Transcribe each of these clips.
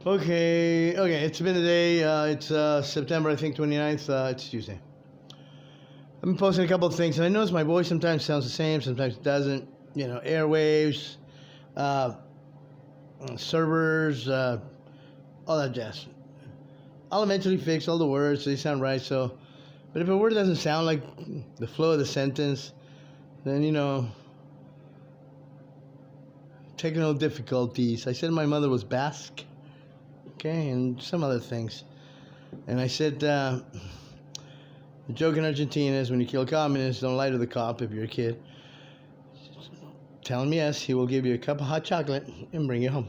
Okay, it's been a day. It's September, I think, 29th. It's Tuesday. I've been posting a couple of things, and I notice my voice sometimes sounds the same, sometimes it doesn't. Airwaves, servers, all that jazz. I'll eventually fix all the words so they sound right. But if a word doesn't sound like the flow of the sentence, then technical difficulties. I said my mother was Basque. Okay, and some other things. And I said, the joke in Argentina is when you kill communists, don't lie to the cop if you're a kid. Tell him yes, he will give you a cup of hot chocolate and bring you home.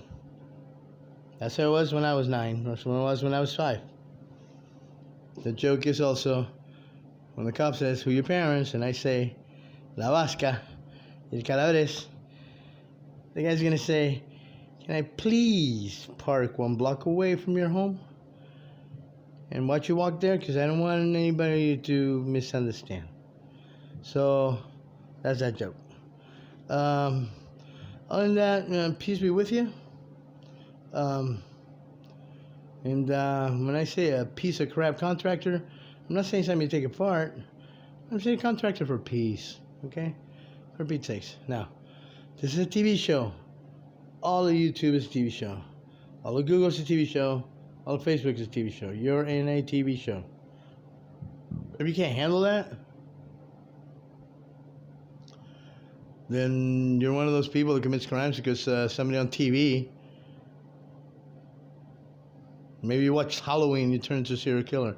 That's how it was when I was 9. That's how it was when I was 5. The joke is also when the cop says, who are your parents? And I say, La Vasca, el Calabres. The guy's going to say, can I please park 1 block away from your home and watch you walk there? Because I don't want anybody to misunderstand. So that's that joke. Other than that, peace be with you. And when I say a piece of crap contractor, I'm not saying something to take apart. I'm saying contractor for peace. Okay? For Pete's sakes. Now, this is a TV show. All of YouTube is a TV show. All of Google is a TV show. All of Facebook is a TV show. You're in a TV show. If you can't handle that, then you're one of those people that commits crimes because somebody on TV, maybe you watch Halloween, you turn into a serial killer.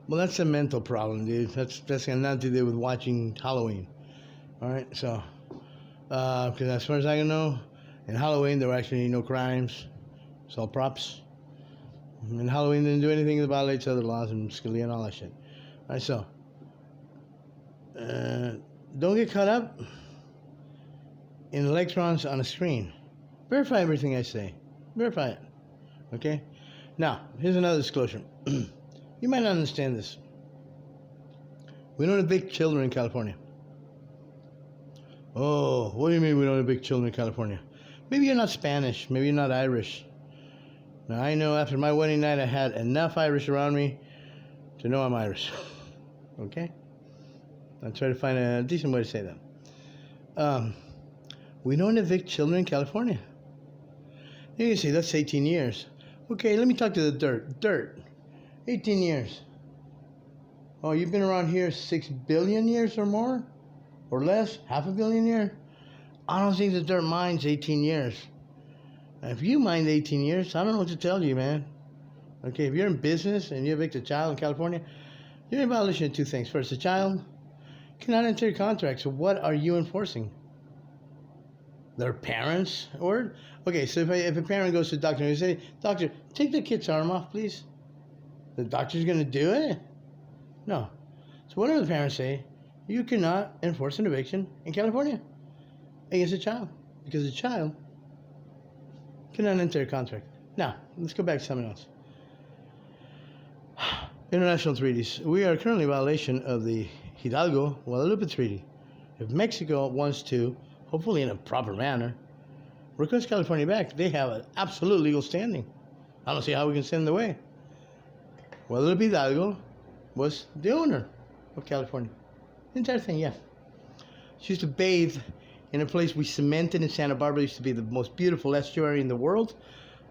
Well, that's a mental problem, dude. That's got nothing to do with watching Halloween. All right, so because as far as I know, in Halloween, there were actually no crimes. It's all props. And Halloween didn't do anything that violates other laws and Scalia and all that shit. All right, so don't get caught up in electrons on a screen. Verify everything I say. Verify it. Okay? Now, here's another disclosure. You might not understand this. We don't evict children in California. Oh, what do you mean we don't evict children in California? Maybe you're not Spanish. Maybe you're not Irish. Now, I know after my wedding night, I had enough Irish around me to know I'm Irish. Okay? I'll try to find a decent way to say that. We don't evict children in California. You can say, that's 18 years. Okay, let me talk to the dirt. Dirt. 18 years. Oh, you've been around here 6 billion years or more? Or less? Half a billion years? I don't think the dirt minds 18 years. Now, if you mind 18 years, I don't know what to tell you, man. Okay, if you're in business and you evict a child in California, you're in violation of 2 things. First, the child cannot enter your contract. So what are you enforcing? Their parents' word? Okay, so if a parent goes to the doctor and they say, doctor, take the kid's arm off, please. The doctor's going to do it? No. So whatever the parents say, you cannot enforce an eviction in California against a child, because the child cannot enter a contract. Now, let's go back to something else. International treaties. We are currently in violation of the Hidalgo-Guadalupe Treaty. If Mexico wants to, hopefully in a proper manner, request California back, they have an absolute legal standing. I don't see how we can send them away. Guadalupe Hidalgo was the owner of California. The entire thing, yeah. She used to bathe in a place we cemented in Santa Barbara. It used to be the most beautiful estuary in the world.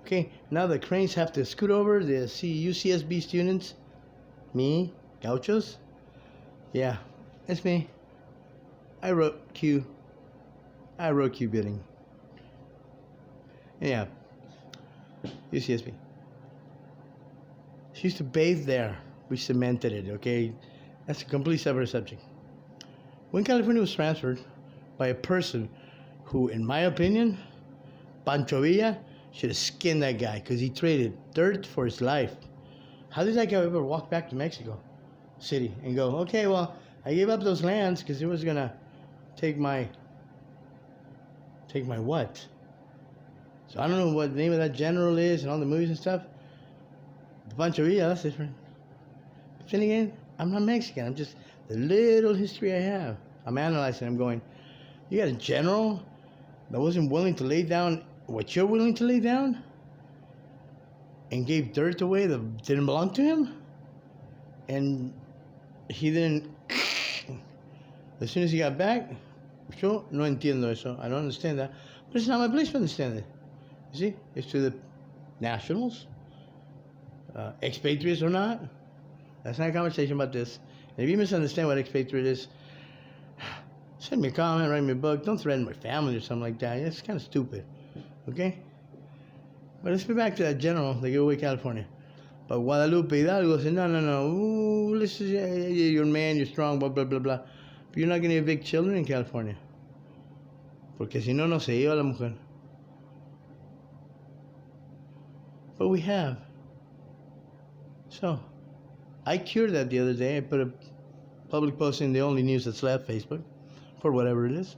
Okay, now the cranes have to scoot over the UCSB students. Me, gauchos. Yeah, that's me. I wrote Q bidding. Yeah, UCSB. She used to bathe there. We cemented it, okay? That's a completely separate subject. When California was transferred by a person who, in my opinion, Pancho Villa, should have skinned that guy because he traded dirt for his life. How did that guy ever walk back to Mexico City and go, okay, well, I gave up those lands because it was going to take my what? So I don't know what the name of that general is and all the movies and stuff. Pancho Villa, that's different. But then again, I'm not Mexican. I'm just the little history I have. I'm analyzing. I'm going, you got a general that wasn't willing to lay down what you're willing to lay down? and gave dirt away that didn't belong to him, and he didn't. As soon as he got back, yo no entiendo eso. I don't understand that, but it's not my place to understand it. You see, it's to the nationals, expatriates or not. That's not a conversation about this. And if you misunderstand what expatriate is, send me a comment, write me a book. Don't threaten my family or something like that. It's kind of stupid, okay? But let's be back to that general that gave away California. But Guadalupe Hidalgo said, no. Ooh, listen, you're a man, you're strong, blah, blah, blah, blah. But you're not going to evict children in California. Porque si no, no se iba la mujer. But we have. So, I cured that the other day. I put a public posting, the only news that's left, Facebook, for whatever it is.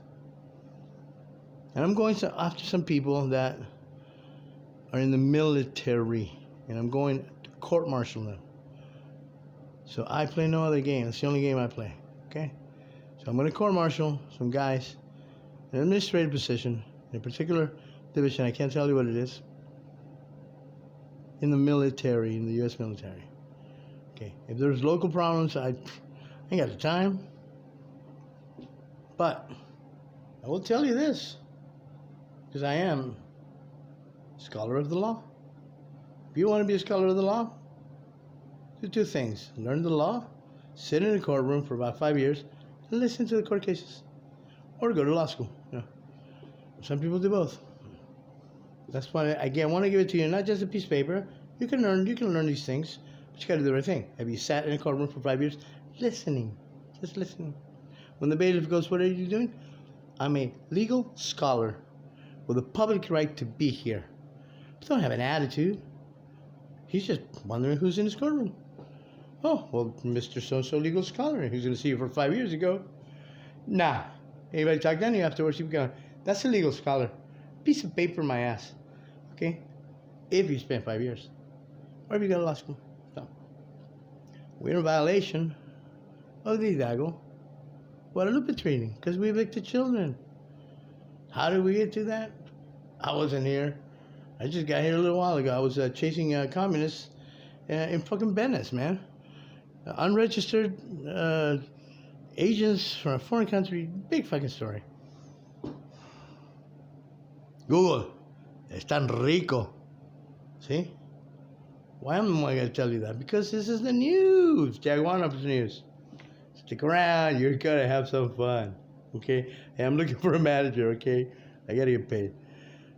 And I'm going after some people that are in the military. And I'm going to court-martial them. So I play no other game. That's the only game I play. Okay? So I'm going to court-martial some guys in an administrative position, in a particular division, I can't tell you what it is, in the military, in the U.S. military. Okay? If there's local problems, I ain't got the time. But I will tell you this, because I am a scholar of the law. If you want to be a scholar of the law, do two things. Learn the law, sit in a courtroom for about 5 years, and listen to the court cases. Or go to law school. You know. Some people do both. That's why, again, I want to give it to you, not just a piece of paper. You can learn these things, but you got to do the right thing. Have you sat in a courtroom for 5 years? Listening. Just listening. When the bailiff goes, what are you doing? I'm a legal scholar with a public right to be here. But don't have an attitude. He's just wondering who's in his courtroom. Oh, well, Mr. So-and-so legal scholar. He's going to see you for 5 years ago. Nah. Anybody talk down to you afterwards? Keep going. That's a legal scholar. Piece of paper in my ass. Okay? If you spent 5 years. Or if you go to law school. So, we're in violation of the Hidalgo Guadalupe Treaty because we evicted children. How did we get to that? I wasn't here. I just got here a little while ago. I was chasing communists in fucking Venice, man. Unregistered agents from a foreign country. Big fucking story. Google. Es tan rico. See? Why am I going to tell you that? Because this is the news. JAG Warrant Officer news. Stick around. You're going to have some fun. Okay? Hey, I'm looking for a manager, okay? I got to get paid.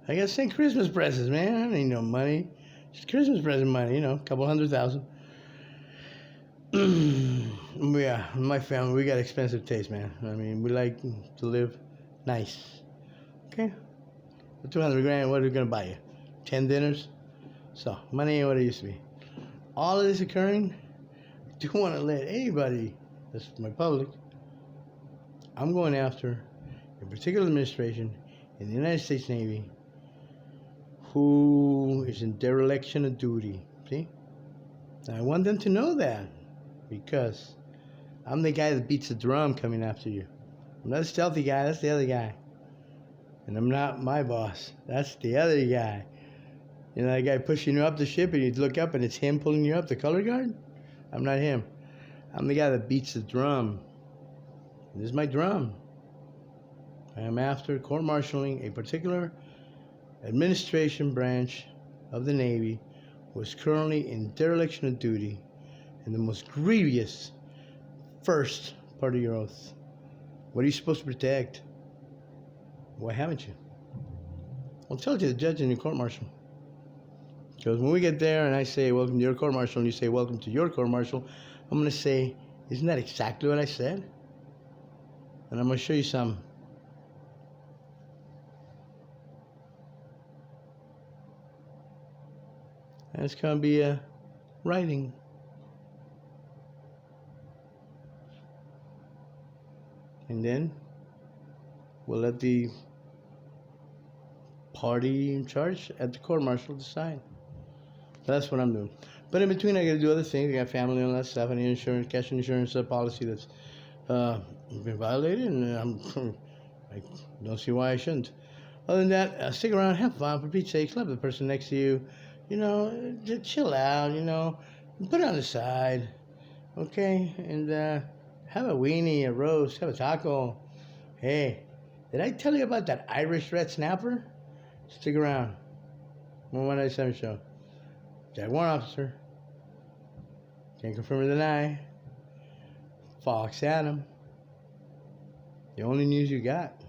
I got to send Christmas presents, man. I need no money. Just Christmas present money, you know, a couple $100,000. Yeah, my family, we got expensive taste, man. I mean, we like to live nice. Okay? For 200 grand, what are we going to buy you? 10 dinners? So, money ain't what it used to be. All of this occurring, I do want to let anybody, that's my public, I'm going after a particular administration in the United States Navy who is in dereliction of duty. See? And I want them to know that because I'm the guy that beats the drum coming after you. I'm not a stealthy guy, that's the other guy. And I'm not my boss, that's the other guy. You know that guy pushing you up the ship and you look up and it's him pulling you up, the color guard? I'm not him. I'm the guy that beats the drum. This is my drum. I am after court-martialing a particular administration branch of the Navy who is currently in dereliction of duty in the most grievous first part of your oath. What are you supposed to protect? Why haven't you? I'll tell you the judge in your court-martial. Because when we get there and I say, welcome to your court-martial, and you say, welcome to your court-martial, I'm going to say, isn't that exactly what I said? And I'm going to show you some. And it's going to be a writing. And then we'll let the party in charge at the court-martial decide. That's what I'm doing. But in between, I got to do other things. I got family and all that stuff. I need insurance, cash insurance policy that's been violated, and I don't see why I shouldn't. Other than that, stick around, have fun, for Pete's sake. Love the person next to you. You know, just chill out, you know. Put it on the side, okay? And have a weenie, a roast, have a taco. Hey, did I tell you about that Irish red snapper? Stick around. More 197 show. JAG Warrant Officer. Can't confirm or deny. Fox Adam. The only news you got.